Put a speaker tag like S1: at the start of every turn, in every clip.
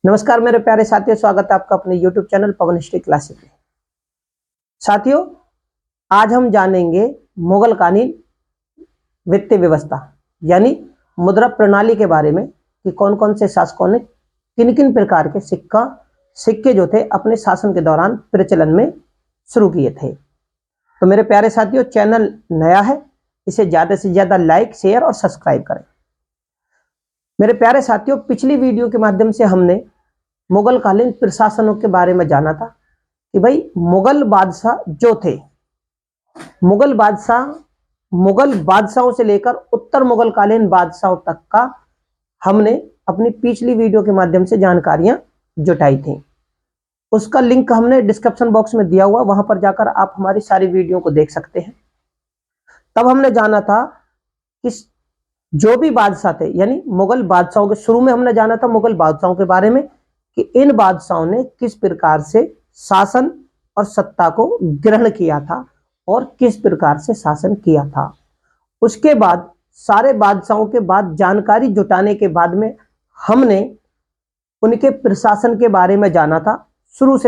S1: नमस्कार मेरे प्यारे साथियों, स्वागत है आपका अपने YouTube चैनल पवन हिस्ट्री क्लासिक में। साथियों, आज हम जानेंगे मुगल कालीन वित्तीय व्यवस्था यानी मुद्रा प्रणाली के बारे में कि कौन कौन से शासकों ने किन किन प्रकार के सिक्के जो थे अपने शासन के दौरान प्रचलन में शुरू किए थे। तो मेरे प्यारे साथियों, चैनल नया है, इसे ज़्यादा से ज़्यादा लाइक, शेयर और सब्सक्राइब करें। मेरे प्यारे साथियों, पिछली वीडियो के माध्यम से हमने मुगल कालीन प्रशासनों के बारे में जाना था कि भाई मुगल बादशाह जो थे, मुगल बादशाहों से लेकर उत्तर मुगल कालीन बादशाहों तक का हमने अपनी पिछली वीडियो के माध्यम से जानकारियां जुटाई थी। उसका लिंक हमने डिस्क्रिप्शन बॉक्स में दिया हुआ, वहां पर जाकर आप हमारी सारी वीडियो को देख सकते हैं। तब हमने जाना था कि जो भी बादशाह थे यानी मुगल बादशाहों के, शुरू में हमने जाना था मुगल बादशाहों के बारे में कि इन बादशाहों ने किस प्रकार से शासन और सत्ता को ग्रहण किया था और किस प्रकार से शासन किया था। उसके बाद सारे बादशाहों के बाद जानकारी जुटाने के बाद में हमने उनके प्रशासन के बारे में जाना था, शुरू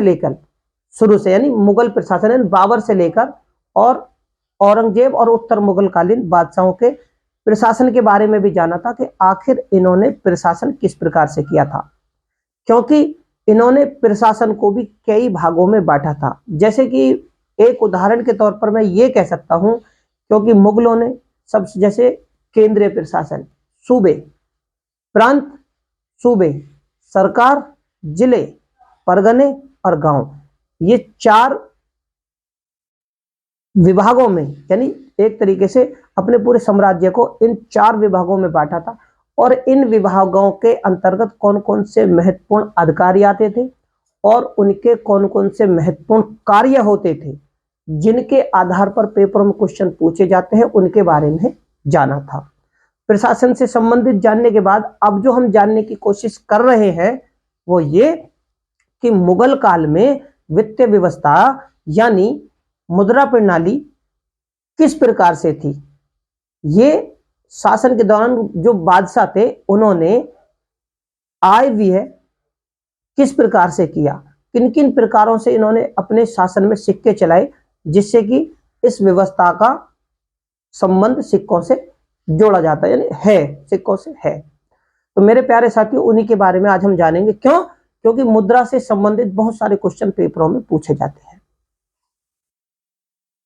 S1: से यानी मुगल प्रशासन यानी बाबर से लेकर और औरंगजेब और उत्तर मुगल कालीन बादशाहों के प्रशासन के बारे में भी जाना था कि आखिर इन्होंने प्रशासन किस प्रकार से किया था, क्योंकि इन्होंने प्रशासन को भी कई भागों में बांटा था। जैसे कि एक उदाहरण के तौर पर मैं ये कह सकता हूं, क्योंकि मुगलों ने सबसे जैसे केंद्रीय प्रशासन, सूबे, प्रांत, सूबे, सरकार, जिले, परगने और गांव, ये 4 विभागों में यानी एक तरीके से अपने पूरे साम्राज्य को इन 4 विभागों में बांटा था। और इन विभागों के अंतर्गत कौन कौन से महत्वपूर्ण अधिकारी आते थे और उनके कौन कौन से महत्वपूर्ण कार्य होते थे जिनके आधार पर पेपरों में क्वेश्चन पूछे जाते हैं, उनके बारे में जाना था। प्रशासन से संबंधित जानने के बाद अब जो हम जानने की कोशिश कर रहे हैं वो ये कि मुगल काल में वित्तीय व्यवस्था यानी मुद्रा प्रणाली किस प्रकार से थी। ये शासन के दौरान जो बादशाह थे उन्होंने आय व्यय किस प्रकार से किया, किन किन प्रकारों से इन्होंने अपने शासन में सिक्के चलाए, जिससे कि इस व्यवस्था का संबंध सिक्कों से जोड़ा जाता है यानी है, सिक्कों से है। तो मेरे प्यारे साथियों, उन्हीं के बारे में आज हम जानेंगे। क्यों? क्योंकि मुद्रा से संबंधित बहुत सारे क्वेश्चन पेपरों में पूछे जाते हैं।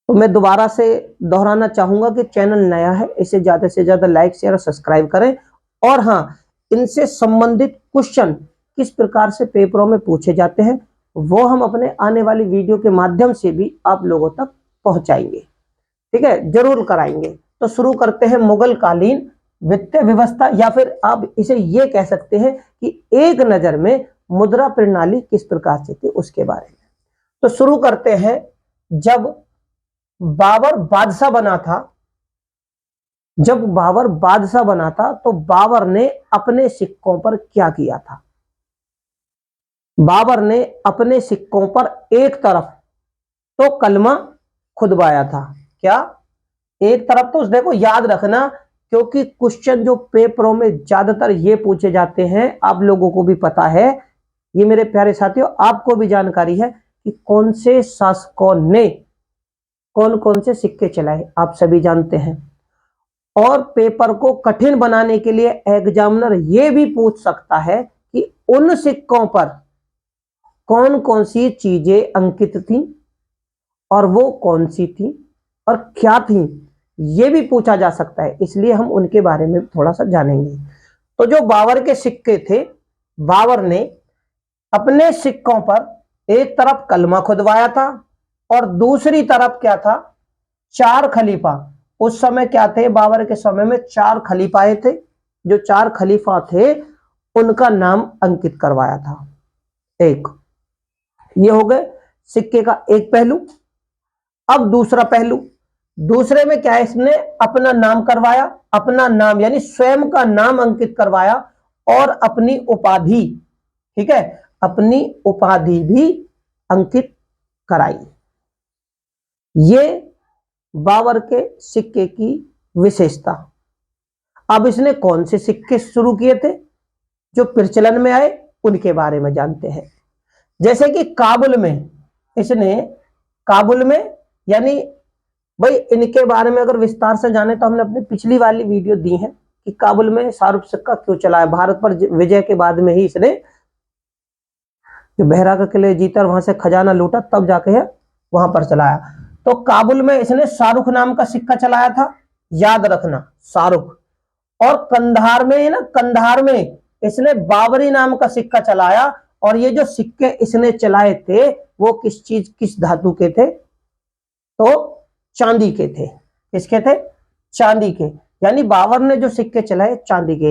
S1: तो मैं दोबारा से दोहराना चाहूंगा कि चैनल नया है, इसे ज्यादा से ज्यादा लाइक, शेयर और सब्सक्राइब करें। और हाँ, इनसे संबंधित क्वेश्चन किस प्रकार से पेपरों में पूछे जाते हैं वो हम अपने आने वाली वीडियो के माध्यम से भी आप लोगों तक पहुंचाएंगे, ठीक है, जरूर कराएंगे। तो शुरू करते हैं मुगल कालीन वित्तीय व्यवस्था, या फिर आप इसे ये कह सकते हैं कि एक नजर में मुद्रा प्रणाली किस प्रकार से थी उसके बारे में। तो शुरू करते हैं, जब बाबर बादशाह बना था तो बाबर ने अपने सिक्कों पर क्या किया था। बाबर ने अपने सिक्कों पर एक तरफ तो कलमा खुदवाया था। क्या? एक तरफ तो देखो, याद रखना, क्योंकि क्वेश्चन जो पेपरों में ज्यादातर ये पूछे जाते हैं, आप लोगों को भी पता है, ये मेरे प्यारे साथियों आपको भी जानकारी है कि कौन से शासकों ने कौन कौन से सिक्के चलाए, आप सभी जानते हैं। और पेपर को कठिन बनाने के लिए एग्जामिनर यह भी पूछ सकता है कि उन सिक्कों पर कौन कौन सी चीजें अंकित थी और वो कौन सी थी और क्या थी, यह भी पूछा जा सकता है। इसलिए हम उनके बारे में थोड़ा सा जानेंगे। तो जो बाबर के सिक्के थे, बाबर ने अपने सिक्कों पर एक तरफ कलमा खुदवाया था और दूसरी तरफ क्या था, 4 खलीफा। उस समय क्या थे, बाबर के समय में 4 खलीफाए थे। जो 4 खलीफा थे उनका नाम अंकित करवाया था। एक ये हो गए सिक्के का एक पहलू। अब दूसरा पहलू, दूसरे में क्या है, इसने अपना नाम करवाया, अपना नाम यानी स्वयं का नाम अंकित करवाया और अपनी उपाधि, ठीक है, अपनी उपाधि भी अंकित कराई। ये बाबर के सिक्के की विशेषता। अब इसने कौन से सिक्के शुरू किए थे जो प्रचलन में आए उनके बारे में जानते हैं। जैसे कि काबुल में, इसने काबुल में, यानी भाई इनके बारे में अगर विस्तार से जाने तो हमने अपनी पिछली वाली वीडियो दी है कि काबुल में शाहरुख सिक्का क्यों चलाया। भारत पर विजय के बाद में ही इसने जो बहरा का किले जीता और वहां से खजाना लूटा, तब जाके है वहां पर चलाया। तो काबुल में इसने शाहरुख नाम का सिक्का चलाया था, याद रखना, शाहरुख। और कंधार में ना, कंधार में इसने बाबरी नाम का सिक्का चलाया। और ये जो सिक्के इसने चलाए थे वो किस धातु के थे? तो चांदी के थे। किसके थे? चांदी के। यानी बाबर ने जो सिक्के चलाए चांदी के।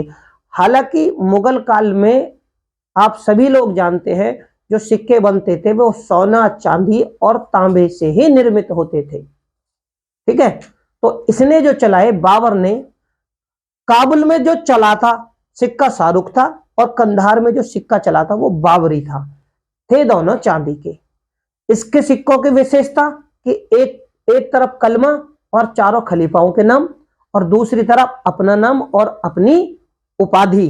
S1: हालांकि मुगल काल में आप सभी लोग जानते हैं जो सिक्के बनते थे वो सोना, चांदी और तांबे से ही निर्मित होते थे। ठीक है, तो इसने जो चलाए, बाबर ने, काबुल में जो चला था सिक्का शाहरुख था और कंधार में जो सिक्का चला था वो बाबरी था। थे दोनों चांदी के। इसके सिक्कों की विशेषता कि एक तरफ कलमा और चारों खलीफाओं के नाम और दूसरी तरफ अपना नाम और अपनी उपाधि।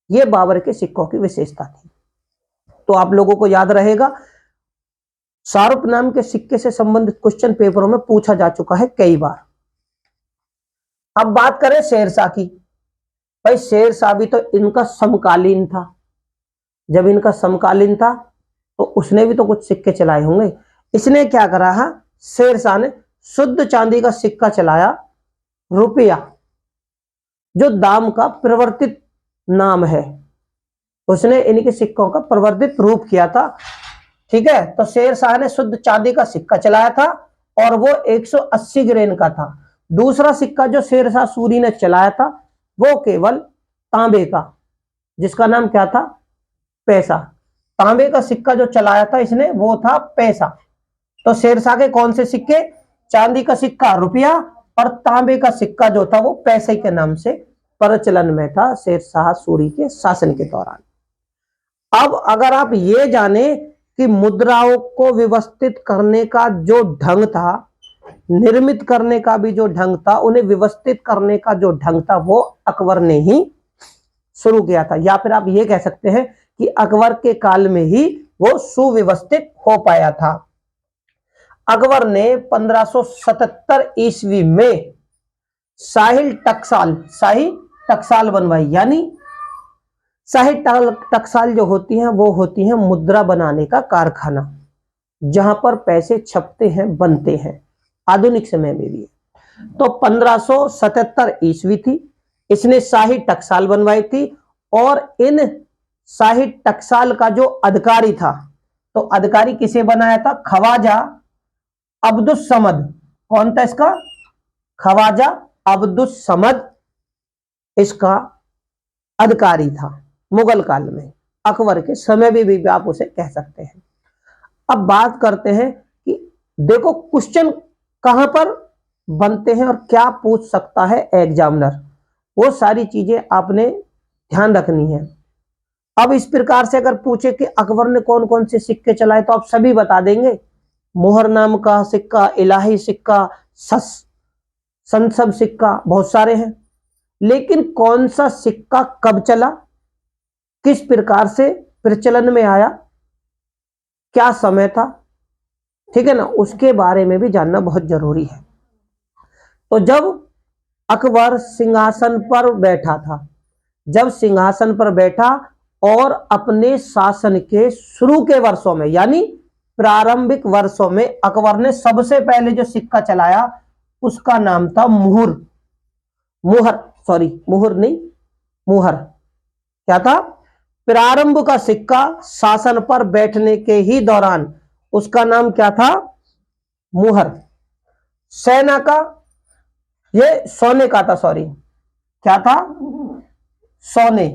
S1: ये बाबर के सिक्कों की विशेषता थी। तो आप लोगों को याद रहेगा, शाहरुख नाम के सिक्के से संबंधित क्वेश्चन पेपरों में पूछा जा चुका है कई बार। अब बात करें शेरशाह की। भाई शेरशाह भी तो इनका समकालीन था। जब इनका समकालीन था तो उसने भी तो कुछ सिक्के चलाए होंगे। इसने क्या करा है? शेरशाह ने शुद्ध चांदी का सिक्का चलाया, रुपया, जो दाम का परिवर्तित नाम है। उसने इनके सिक्कों का परिवर्तित रूप किया था। ठीक है, तो शेरशाह ने शुद्ध चांदी का सिक्का चलाया था और वो 180 ग्रेन का था। दूसरा सिक्का जो शेरशाह सूरी ने चलाया था वो केवल तांबे का, जिसका नाम क्या था? पैसा। तांबे का सिक्का जो चलाया था इसने वो था पैसा। तो शेरशाह के कौन से सिक्के? चांदी का सिक्का रुपया और तांबे का सिक्का जो था वो पैसे के नाम से प्रचलन में था शेरशाह सूरी के शासन के दौरान। अब अगर आप ये जाने कि मुद्राओं को व्यवस्थित करने का जो ढंग था, निर्मित करने का भी जो ढंग था, उन्हें व्यवस्थित करने का जो ढंग था वो अकबर ने ही शुरू किया था। या फिर आप ये कह सकते हैं कि अकबर के काल में ही वो सुव्यवस्थित हो पाया था। अकबर ने 1577 ईस्वी में शाही टकसाल बनवाई। यानी शाही टकसाल जो होती हैं वो होती हैं मुद्रा बनाने का कारखाना, जहां पर पैसे छपते हैं, बनते हैं, आधुनिक समय में भी। तो 1577 ईस्वी थी, इसने शाही टकसाल बनवाई थी। और इन शाही टकसाल का जो अधिकारी था, तो अधिकारी किसे बनाया था? ख्वाजा अब्दुस समद। कौन था इसका? ख्वाजा अब्दुस समद इसका अधिकारी था मुगल काल में, अकबर के समय भी आप उसे कह सकते हैं। अब बात करते हैं कि देखो क्वेश्चन कहां पर बनते हैं और क्या पूछ सकता है एग्जामिनर, वो सारी चीजें आपने ध्यान रखनी है। अब इस प्रकार से अगर पूछे कि अकबर ने कौन कौन से सिक्के चलाए तो आप सभी बता देंगे। मोहर नाम का सिक्का, इलाही सिक्का, संसब सिक्का, बहुत सारे हैं। लेकिन कौन सा सिक्का कब चला, किस प्रकार से प्रचलन में आया, क्या समय था, ठीक है ना, उसके बारे में भी जानना बहुत जरूरी है। तो जब अकबर सिंहासन पर बैठा था, जब सिंहासन पर बैठा और अपने शासन के शुरू के वर्षों में, यानी प्रारंभिक वर्षों में, अकबर ने सबसे पहले जो सिक्का चलाया उसका नाम था मुहर। मुहर क्या था? प्रारंभ का सिक्का शासन पर बैठने के ही दौरान, उसका नाम क्या था? मुहर। सेना का, ये सोने का था, सॉरी, क्या था? सोने।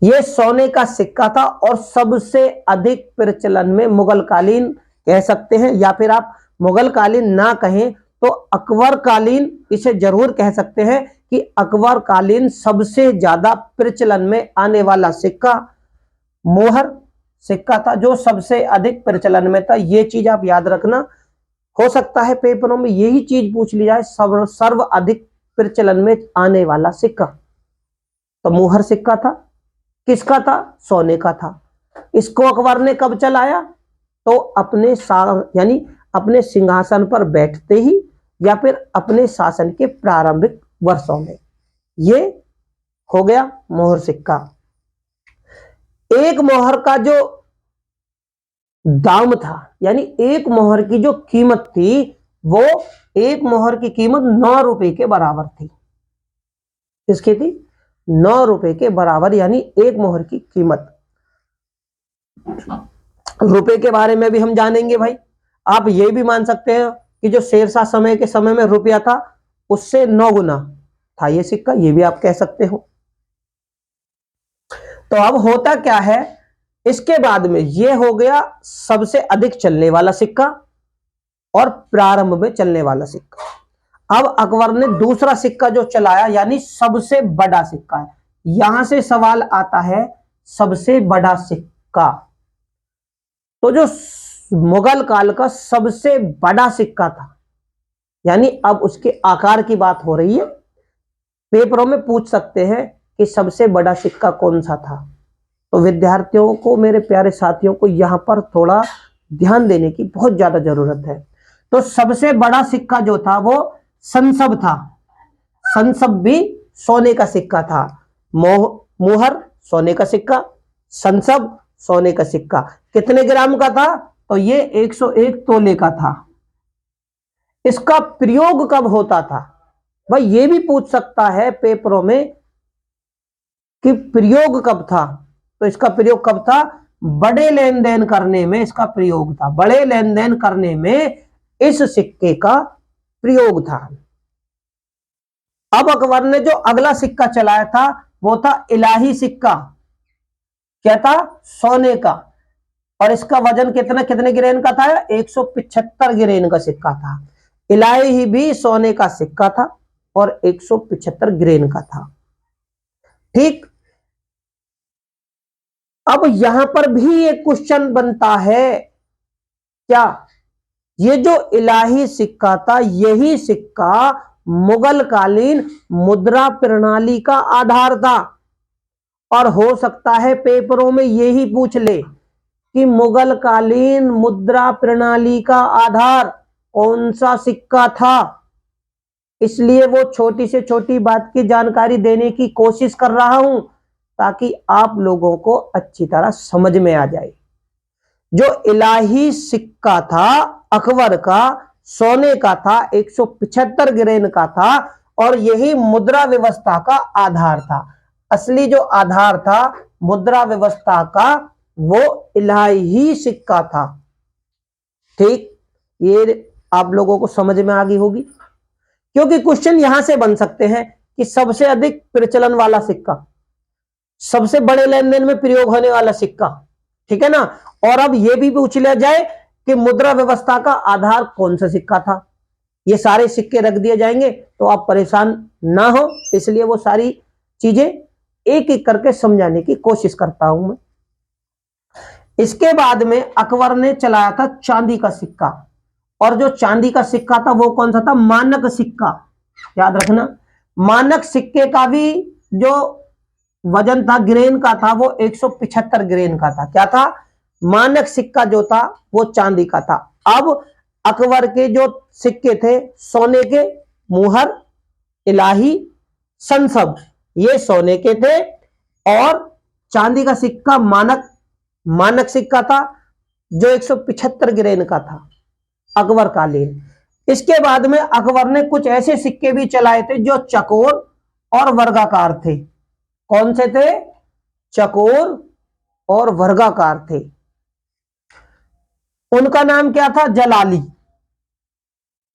S1: ये सोने का सिक्का था और सबसे अधिक प्रचलन में मुगल कालीन कह सकते हैं, या फिर आप मुगल कालीन ना कहें तो अकबर कालीन इसे जरूर कह सकते हैं कि अकबर कालीन सबसे ज्यादा प्रचलन में आने वाला सिक्का मोहर सिक्का था, जो सबसे अधिक प्रचलन में था। ये चीज आप याद रखना, हो सकता है पेपरों में यही चीज पूछ ली जाए, सर्व अधिक प्रचलन में आने वाला सिक्का, तो मोहर सिक्का था। किसका था? सोने का था। इसको अकबर ने कब चलाया? तो अपने यानी अपने सिंहासन पर बैठते ही या फिर अपने शासन के प्रारंभिक वर्षों में। ये हो गया मोहर सिक्का। एक मोहर का जो दाम था, यानी एक मोहर की जो कीमत थी, वो एक मोहर की कीमत 9 रुपए के बराबर थी। किसकी थी? 9 रुपए के बराबर, यानी एक मोहर की कीमत। रुपए के बारे में भी हम जानेंगे भाई। आप ये भी मान सकते हैं कि जो शेरशाह समय के समय में रुपया था, उससे 9 गुना था ये सिक्का, ये भी आप कह सकते हो। तो अब होता क्या है, इसके बाद में ये हो गया सबसे अधिक चलने वाला सिक्का और प्रारंभ में चलने वाला सिक्का। अब अकबर ने दूसरा सिक्का जो चलाया, यानी सबसे बड़ा सिक्का है। यहां से सवाल आता है, सबसे बड़ा सिक्का। तो जो मुगल काल का सबसे बड़ा सिक्का था, यानी अब उसके आकार की बात हो रही है, पेपरों में पूछ सकते हैं कि सबसे बड़ा सिक्का कौन सा था। तो विद्यार्थियों को, मेरे प्यारे साथियों को, यहां पर थोड़ा ध्यान देने की बहुत ज्यादा जरूरत है। तो सबसे बड़ा सिक्का जो था वो संसब था। संसब भी सोने का सिक्का था। मुहर सोने का सिक्का, संसब सोने का सिक्का। कितने ग्राम का था? तो ये 101 तोले का था। इसका प्रयोग कब होता था? भाई ये भी पूछ सकता है पेपरों में कि प्रयोग कब था। तो इसका प्रयोग कब था? बड़े लेन देन करने में इसका प्रयोग था। बड़े लेन देन करने में इस सिक्के का प्रयोग था। अब अकबर ने जो अगला सिक्का चलाया था वो था इलाही सिक्का। क्या था? सोने का। और इसका वजन कितने ग्रेन का था? 175 ग्रेन का सिक्का था। इलाही भी सोने का सिक्का था और 175 ग्रेन का था। ठीक। अब यहां पर भी एक क्वेश्चन बनता है, क्या ये जो इलाही सिक्का था, यही सिक्का मुगल कालीन मुद्रा प्रणाली का आधार था? और हो सकता है पेपरों में यही पूछ ले कि मुगल कालीन मुद्रा प्रणाली का आधार कौन सा सिक्का था। इसलिए वो छोटी से छोटी बात की जानकारी देने की कोशिश कर रहा हूं, ताकि आप लोगों को अच्छी तरह समझ में आ जाए। जो इलाही सिक्का था अकबर का, सोने का था, 175 ग्रेन का था, और यही मुद्रा व्यवस्था का आधार था। असली जो आधार था मुद्रा व्यवस्था का, वो इलाही सिक्का था। ठीक, ये आप लोगों को समझ में आ गई होगी। क्योंकि क्वेश्चन यहां से बन सकते हैं कि सबसे अधिक प्रचलन वाला सिक्का, सबसे बड़े लेन देन में प्रयोग होने वाला सिक्का, ठीक है ना। और अब यह भी पूछ लिया जाए कि मुद्रा व्यवस्था का आधार कौन सा सिक्का था। ये सारे सिक्के रख दिए जाएंगे तो आप परेशान ना हो, इसलिए वो सारी चीजें एक एक करके समझाने की कोशिश करता हूं मैं। इसके बाद में अकबर ने चलाया था चांदी का सिक्का। और जो चांदी का सिक्का था वो कौन सा था? मानक सिक्का। याद रखना, मानक सिक्के का भी जो वजन था ग्रेन का था वो 175 ग्रेन का था। क्या था? मानक सिक्का जो था वो चांदी का था। अब अकबर के जो सिक्के थे सोने के, मुहर, इलाही, संसब, ये सोने के थे, और चांदी का सिक्का मानक सिक्का था जो 175 ग्रेन का था अकबर कालीन। इसके बाद में अकबर ने कुछ ऐसे सिक्के भी चलाए थे जो चकोर और वर्गाकार थे। कौन से थे? चकोर और वर्गाकार थे। उनका नाम क्या था? जलाली।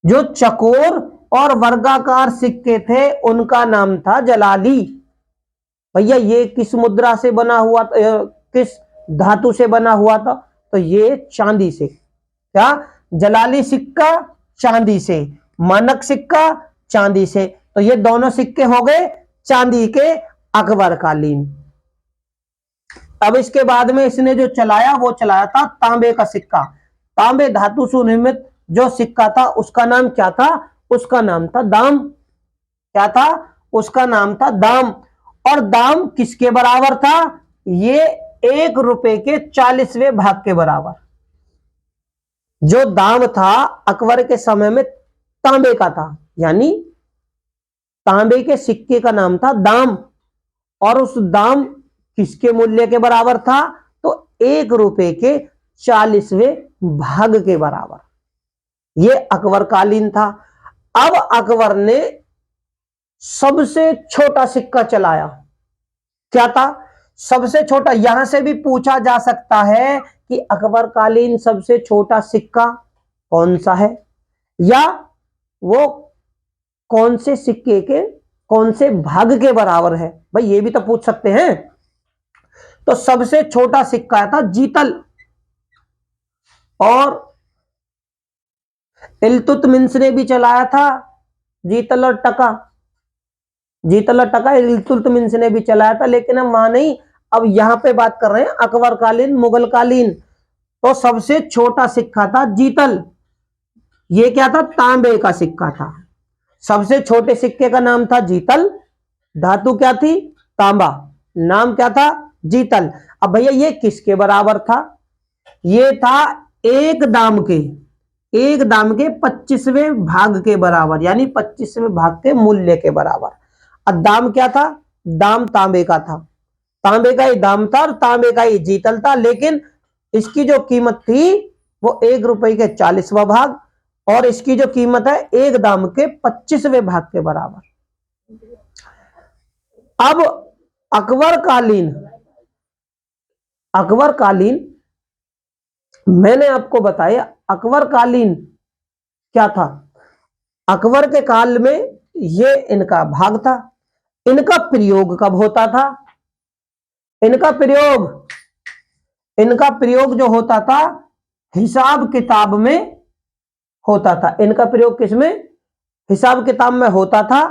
S1: जो चकोर और वर्गाकार सिक्के थे उनका नाम था जलाली। भैया ये किस मुद्रा से बना हुआ था, किस धातु से बना हुआ था? तो ये चांदी से। क्या? जलाली सिक्का चांदी से, मानक सिक्का चांदी से। तो ये दोनों सिक्के हो गए चांदी के अकबर कालीन। अब इसके बाद में इसने जो चलाया वो चलाया था तांबे का सिक्का। तांबे धातु से निर्मित जो सिक्का था उसका नाम क्या था? उसका नाम था दाम। क्या था? उसका नाम था दाम। और दाम किसके बराबर था? ये 1 रुपए के 40वें भाग के बराबर। जो दाम था अकबर के समय में तांबे का था, यानी तांबे के सिक्के का नाम था दाम, और उस दाम किसके मूल्य के बराबर था? तो 1 रुपए के 40वें भाग के बराबर। ये अकबरकालीन था। अब अकबर ने सबसे छोटा सिक्का चलाया। क्या था सबसे छोटा? यहां से भी पूछा जा सकता है कि अकबरकालीन सबसे छोटा सिक्का कौन सा है, या वो कौन से सिक्के के कौन से भाग के बराबर है। भाई ये भी तो पूछ सकते हैं। तो सबसे छोटा सिक्का था जीतल, और इल्तुतमिश ने भी चलाया था जीतल और टका। जीतल और टका इल्तुतमिश ने भी चलाया था, लेकिन हम वहां नहीं, अब यहां पे बात कर रहे हैं अकबरकालीन मुगलकालीन। तो सबसे छोटा सिक्का था जीतल। ये क्या था? तांबे का सिक्का था। सबसे छोटे सिक्के का नाम था जीतल, धातु क्या थी? तांबा, नाम क्या था? जीतल। अब भैया ये किसके बराबर था? ये था एक दाम के 25वें भाग के बराबर, यानी 25वें भाग के मूल्य के बराबर। अब दाम क्या था? दाम तांबे का था, तांबे का ही दाम था और तांबे का ही जीतल था, लेकिन इसकी जो कीमत थी वो 1 रुपए के 40वां भाग, और इसकी जो कीमत है एक दाम के 25वें भाग के बराबर। अब अकबरकालीन मैंने आपको बताया अकबरकालीन क्या था। अकबर के काल में ये इनका भाग था। इनका प्रयोग कब होता था? इनका प्रयोग जो होता था हिसाब किताब में होता था। इनका प्रयोग किसमें? हिसाब किताब में होता था,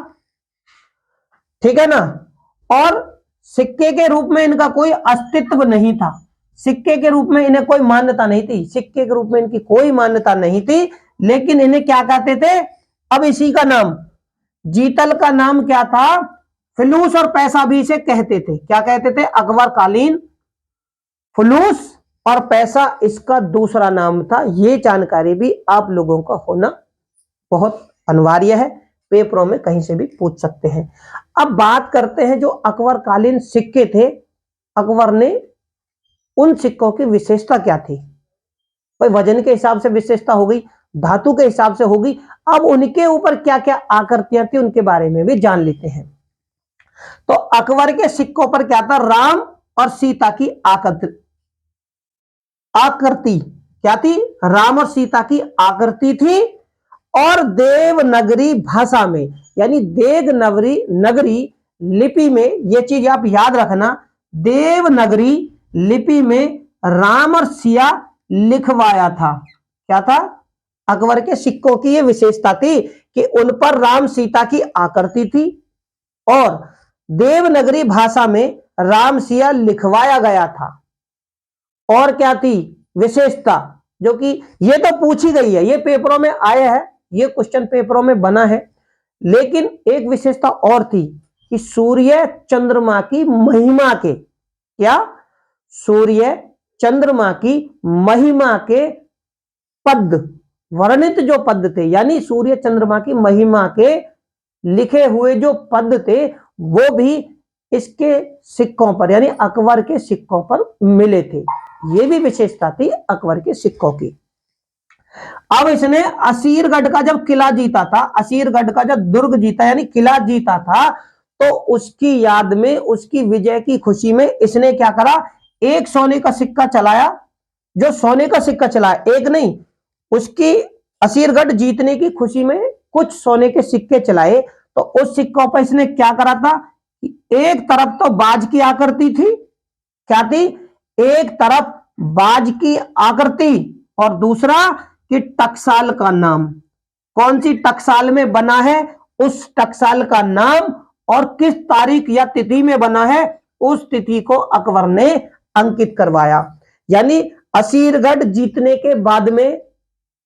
S1: ठीक है ना। और सिक्के के रूप में इनका कोई अस्तित्व नहीं था। सिक्के के रूप में इन्हें कोई मान्यता नहीं थी, सिक्के के रूप में इनकी कोई मान्यता नहीं थी, लेकिन इन्हें क्या कहते थे? अब इसी का नाम, जीतल का नाम क्या था? फुलूस और पैसा भी इसे कहते थे। क्या कहते थे? अकबरकालीन फुलूस और पैसा इसका दूसरा नाम था। ये जानकारी भी आप लोगों का होना बहुत अनिवार्य है, पेपरों में कहीं से भी पूछ सकते हैं। अब बात करते हैं जो अकबरकालीन सिक्के थे, अकबर ने उन सिक्कों की विशेषता क्या थी? भाई वजन के हिसाब से विशेषता हो गई, धातु के हिसाब से होगी। अब उनके ऊपर क्या क्या आकृतियां थी उनके बारे में भी जान लेते हैं। तो अकबर के सिक्कों पर क्या था? राम और सीता की आकृति क्या थी? राम और सीता की आकृति थी, और देवनागरी भाषा में, यानी देवनागरी लिपि में, यह चीज आप याद रखना, देवनागरी लिपि में राम और सिया लिखवाया था। क्या था? अकबर के सिक्कों की यह विशेषता थी कि उन पर राम सीता की आकृति थी, और देवनागरी भाषा में राम सिया लिखवाया गया था। और क्या थी विशेषता? जो कि ये तो पूछी गई है, ये पेपरों में आया है, ये क्वेश्चन पेपरों में बना है, लेकिन एक विशेषता और थी कि सूर्य चंद्रमा की महिमा के, क्या? सूर्य चंद्रमा की महिमा के पद, वर्णित जो पद थे, यानी सूर्य चंद्रमा की महिमा के लिखे हुए जो पद थे वो भी इसके सिक्कों पर, यानी अकबर के सिक्कों पर मिले थे। ये भी विशेषता थी अकबर के सिक्कों की। अब इसने असीरगढ़ का जब किला जीता था, असीरगढ़ का जब दुर्ग जीता यानी किला जीता था, तो उसकी याद में, उसकी विजय की खुशी में इसने क्या करा? एक सोने का सिक्का चलाया। जो सोने का सिक्का चलाया, एक नहीं, उसकी असीरगढ़ जीतने की खुशी में कुछ सोने के सिक्के चलाए। तो उस सिक्कों पर इसने क्या करा था? एक तरफ तो बाज की आकृति थी, क्या थी? एक तरफ बाज की आकृति, और दूसरा कि टकसाल का नाम। कौन सी टकसाल में बना है उस टकसाल का नाम, और किस तारीख या तिथि में बना है उस तिथि को अकबर ने अंकित करवाया। यानी असीरगढ़ जीतने के बाद में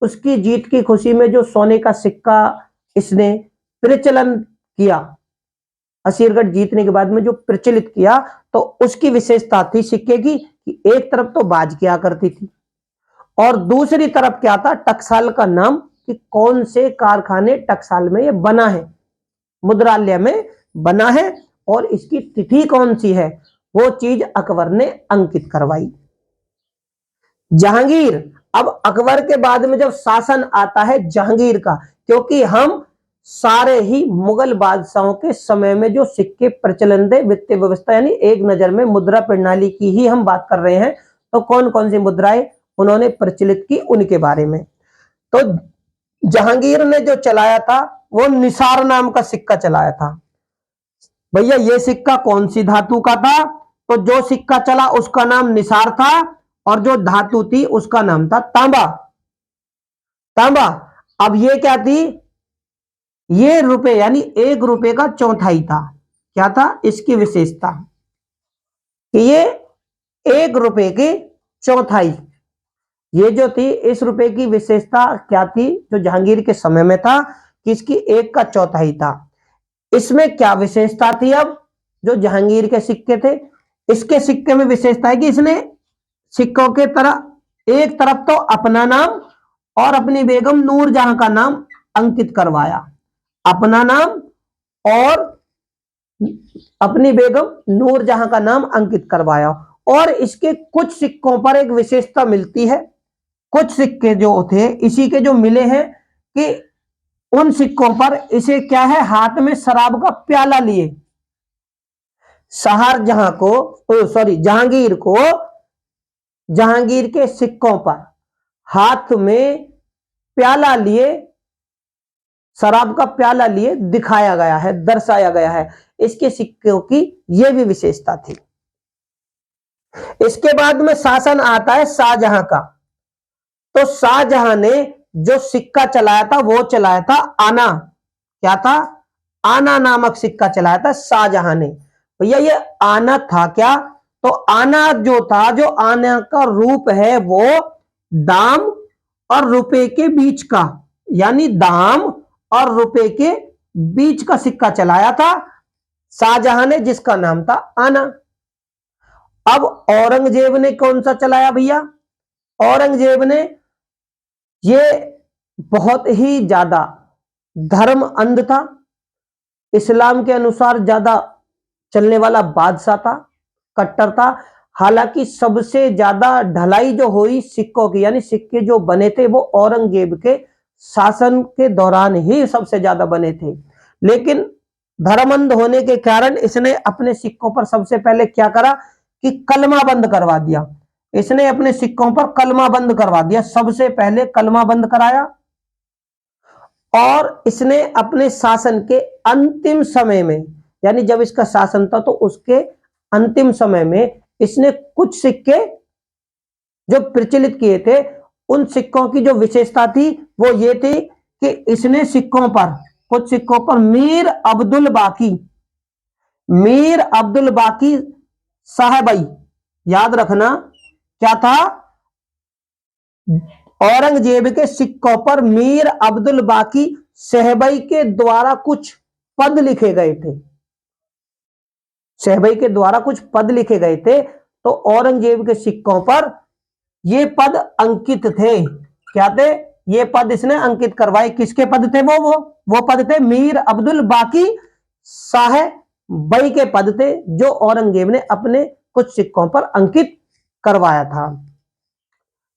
S1: उसकी जीत की खुशी में जो सोने का सिक्का इसने प्रचलन किया, असीरगढ़ जीतने के बाद में जो प्रचलित किया, तो उसकी विशेषता थी सिक्के की कि एक तरफ तो बाज किया करती थी और दूसरी तरफ क्या था, टकसाल का नाम, कि कौन से कारखाने टकसाल में ये बना है, मुद्रालय में बना है और इसकी तिथि कौन सी है, वो चीज अकबर ने अंकित करवाई। जहांगीर, अब अकबर के बाद में जब शासन आता है जहांगीर का, क्योंकि हम सारे ही मुगल बादशाहों के समय में जो सिक्के प्रचलन थे, वित्तीय व्यवस्था यानी एक नजर में मुद्रा प्रणाली की ही हम बात कर रहे हैं, तो कौन कौन सी मुद्राएं उन्होंने प्रचलित की उनके बारे में। तो जहांगीर ने जो चलाया था वो निसार नाम का सिक्का चलाया था। भैया ये सिक्का कौन सी धातु का था, तो जो सिक्का चला उसका नाम निसार था और जो धातु थी उसका नाम था तांबा। तांबा। अब ये क्या थी, ये रुपए यानी एक रुपए का चौथाई था। क्या था इसकी विशेषता, कि ये एक रुपए की चौथाई, ये जो थी इस रुपए की विशेषता क्या थी, जो जहांगीर के समय में था कि इसकी एक का चौथाई था। इसमें क्या विशेषता थी, अब जो जहांगीर के सिक्के थे, इसके सिक्के में विशेषता है कि इसने सिक्कों के तरह एक तरफ तो अपना नाम और अपनी बेगम नूरजहां का नाम अंकित करवाया, अपना नाम और अपनी बेगम नूरजहां का नाम अंकित करवाया। और इसके कुछ सिक्कों पर एक विशेषता मिलती है, कुछ सिक्के जो थे इसी के जो मिले हैं, कि उन सिक्कों पर इसे क्या है, हाथ में शराब का प्याला लिए, शाहजहां को सॉरी जहांगीर को, जहांगीर के सिक्कों पर हाथ में प्याला लिए, शराब का प्याला लिए दिखाया गया है, दर्शाया गया है। इसके सिक्कों की यह भी विशेषता थी। इसके बाद में शासन आता है शाहजहां का। तो शाहजहां ने जो सिक्का चलाया था वो चलाया था आना। क्या था, आना नामक सिक्का चलाया था शाहजहां ने। भैया ये आना था क्या, तो आना जो था, जो आना का रूप है वो दाम और रुपए के बीच का, यानी दाम और रुपए के बीच का सिक्का चलाया था शाहजहां ने, जिसका नाम था आना। अब औरंगजेब ने कौन सा चलाया भैया, औरंगजेब ने, ये बहुत ही ज्यादा धर्म अंध था, इस्लाम के अनुसार ज्यादा चलने वाला बादशाह था, कट्टर था। हालांकि सबसे ज्यादा ढलाई जो हुई सिक्कों की, यानी सिक्के जो बने थे वो औरंगजेब के शासन के दौरान ही सबसे ज्यादा बने थे। लेकिन धर्मअंध होने के कारण इसने अपने सिक्कों पर सबसे पहले क्या करा कि कलमा बंद करवा दिया। इसने अपने सिक्कों पर कलमा बंद करवा दिया, सबसे पहले कलमा बंद कराया। और इसने अपने शासन के अंतिम समय में, यानी जब इसका शासन था तो उसके अंतिम समय में इसने कुछ सिक्के जो प्रचलित किए थे, उन सिक्कों की जो विशेषता थी वो ये थी कि इसने सिक्कों पर, कुछ सिक्कों पर मीर अब्दुल बाकी, मीर अब्दुल बाकी साहबई, याद रखना क्या था, औरंगजेब के सिक्कों पर मीर अब्दुल बाकी सहबई के द्वारा कुछ पद लिखे गए थे, सहबई के द्वारा कुछ पद लिखे गए थे। तो औरंगजेब के सिक्कों पर ये पद अंकित थे। क्या थे ये पद, इसने अंकित करवाए। किसके पद थे वो पद थे मीर अब्दुल बाकी साहबई के पद थे, जो औरंगजेब ने अपने कुछ सिक्कों पर अंकित करवाया था।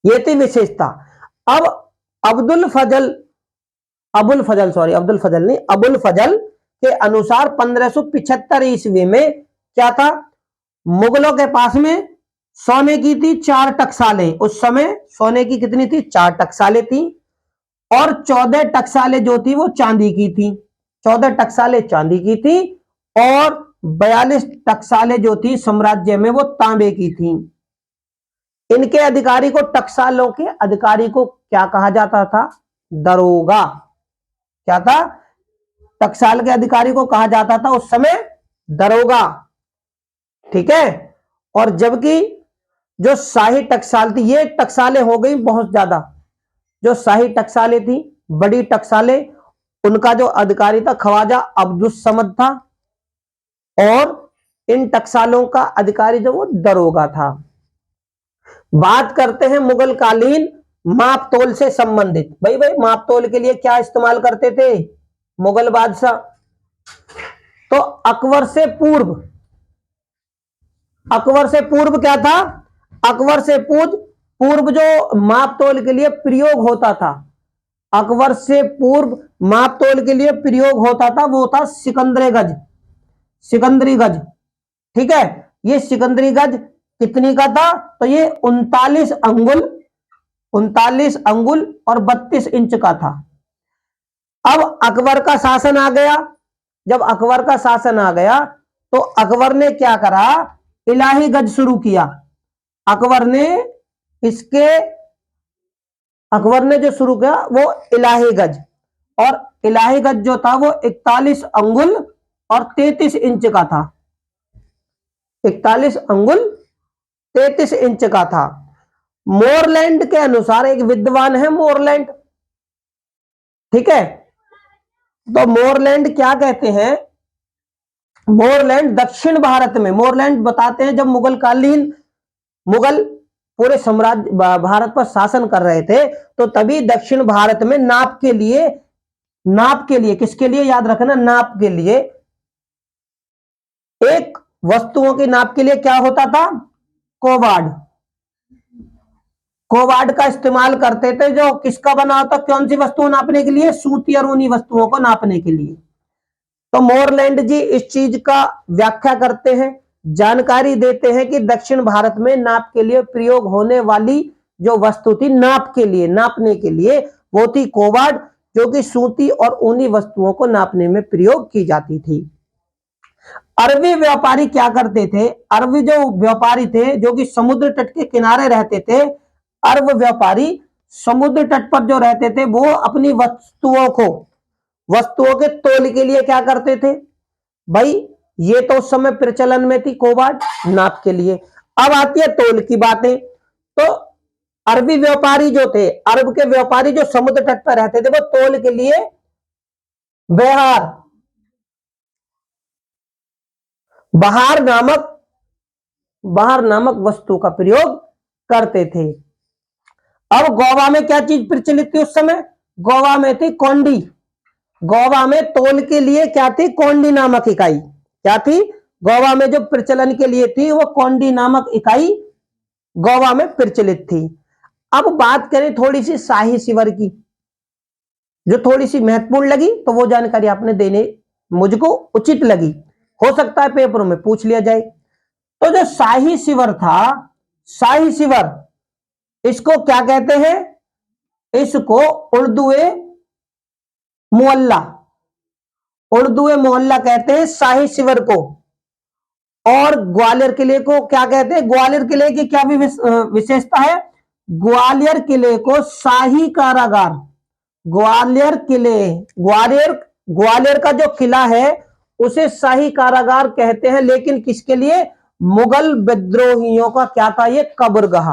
S1: ये थी विशेषता। अब अब्दुल फजल के अनुसार 1575 ईस्वी में क्या था, मुगलों के पास में सोने की थी 4 टकसालें। उस समय सोने की कितनी थी, 4 टकसालें थी, और 14 टकसालें जो थी वो चांदी की थी। 14 टकसालें चांदी की थी और 42 टकसालें जो थी साम्राज्य में वो तांबे की थी। इनके अधिकारी को, टकसालों के अधिकारी को क्या कहा जाता था, दरोगा। क्या था, टकसाल के अधिकारी को कहा जाता था उस समय दरोगा। ठीक है। और जबकि जो शाही टकसाल थी, ये टकसालें हो गई बहुत ज्यादा, जो शाही टकसालें थी, बड़ी टकसालें, उनका जो अधिकारी था ख्वाजा अब्दुल समद था। और इन टकसालों का अधिकारी जो वो दरोगा था। बात करते हैं मुगल कालीन माप तोल से संबंधित। भाई माप तोल के लिए क्या इस्तेमाल करते थे मुगल बादशाह? तो अकबर से पूर्व क्या था? अकबर से पूर्व जो माप तोल के लिए प्रयोग होता था, अकबर से पूर्व माप तोल के लिए प्रयोग होता था, वो था सिकंदरी गज। ठीक है, ये सिकंदरी गज कितनी का था? तो ये 39 अंगुल और 32 इंच का था। अब अकबर का शासन आ गया। जब अकबर का शासन आ गया तो अकबर ने क्या करा? इलाही गज शुरू किया। अकबर ने जो शुरू किया वो इलाही गज, और इलाही गज जो था वो 41 अंगुल और 33 इंच का था। 41 अंगुल 33 इंच का था। मोरलैंड के अनुसार, एक विद्वान है मोरलैंड, ठीक है, तो मोरलैंड क्या कहते हैं? मोरलैंड दक्षिण भारत में, मोरलैंड बताते हैं जब मुगल पूरे साम्राज्य भारत पर शासन कर रहे थे तो तभी दक्षिण भारत में नाप के लिए किसके लिए याद रखना? नाप के लिए, एक वस्तुओं की नाप के लिए क्या होता था? कोवाड का इस्तेमाल करते थे, जो किसका बना होता? कौन सी वस्तुओं नापने के लिए? सूती और ऊनी वस्तुओं को नापने के लिए। तो मोरलैंड जी इस चीज का व्याख्या करते हैं, जानकारी देते हैं कि दक्षिण भारत में नाप के लिए प्रयोग होने वाली जो वस्तु थी नापने के लिए वो थी कोवाड, जो कि सूती और ऊनी वस्तुओं को नापने में प्रयोग की जाती थी। अरबी व्यापारी क्या करते थे? अरबी जो व्यापारी थे जो कि समुद्र तट के किनारे रहते थे, अरब व्यापारी समुद्र तट पर जो रहते थे वो अपनी वस्तुओं के तोल के लिए क्या करते थे? भाई ये तो उस समय प्रचलन में थी कोवाड नाप के लिए। अब आती है तोल की बातें। तो अरबी व्यापारी जो थे, अरब के व्यापारी जो समुद्र तट पर रहते थे, वो तोल के लिए बहार नामक वस्तु का प्रयोग करते थे। अब गोवा में क्या चीज प्रचलित थी उस समय? गोवा में थी कौंडी। गोवा में तोल के लिए क्या थी? कौंडी नामक इकाई। क्या थी? गोवा में जो प्रचलन के लिए थी वो कौंडी नामक इकाई गोवा में प्रचलित थी। अब बात करें थोड़ी सी शाही सिवर की, जो थोड़ी सी महत्वपूर्ण लगी, तो वो जानकारी आपने देने मुझको उचित लगी, हो सकता है पेपरों में पूछ लिया जाए। तो जो शाही सिवर था, शाही सिवर, इसको क्या कहते हैं? इसको उर्दूए मोहल्ला कहते हैं शाही सिवर को। और ग्वालियर किले को क्या कहते हैं? ग्वालियर किले की क्या भी विशेषता है? ग्वालियर किले को शाही कारागार, ग्वालियर का जो किला है उसे शाही कारागार कहते हैं। लेकिन किसके लिए? मुगल विद्रोहियों का क्या था? ये कब्रगाह,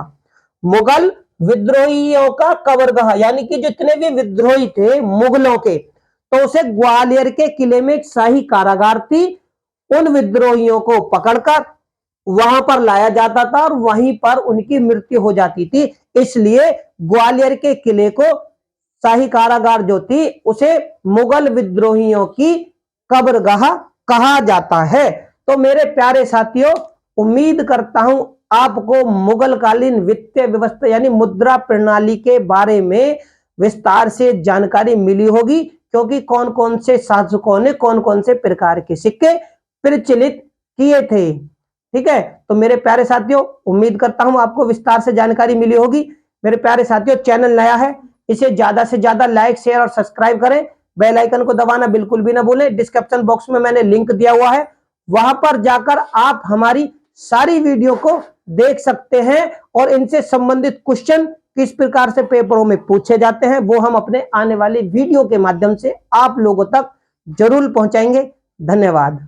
S1: मुगल विद्रोहियों का कब्रगाह, यानी कि जितने भी विद्रोही थे मुगलों के, तो उसे ग्वालियर के किले में एक शाही कारागार थी। उन विद्रोहियों को पकड़कर वहां पर लाया जाता था और वहीं पर उनकी मृत्यु हो जाती थी। इसलिए ग्वालियर के किले को शाही कारागार जो थी उसे मुगल विद्रोहियों की कब्रगाह कहा जाता है। तो मेरे प्यारे साथियों, उम्मीद करता हूं आपको मुगल कालीन वित्तीय व्यवस्था यानी मुद्रा प्रणाली के बारे में विस्तार से जानकारी मिली होगी, क्योंकि कौन कौन से शासकों ने कौन कौन से प्रकार के सिक्के प्रचलित किए थे। ठीक है, तो मेरे प्यारे साथियों, उम्मीद करता हूं आपको विस्तार से जानकारी मिली होगी। मेरे प्यारे साथियों, चैनल नया है, इसे ज्यादा से ज्यादा लाइक, शेयर और सब्सक्राइब करें। बेल आइकन को दबाना बिल्कुल भी ना भूलें। डिस्क्रिप्शन बॉक्स में मैंने लिंक दिया हुआ है, वहां पर जाकर आप हमारी सारी वीडियो को देख सकते हैं और इनसे संबंधित क्वेश्चन किस प्रकार से पेपरों में पूछे जाते हैं वो हम अपने आने वाली वीडियो के माध्यम से आप लोगों तक जरूर पहुंचाएंगे। धन्यवाद।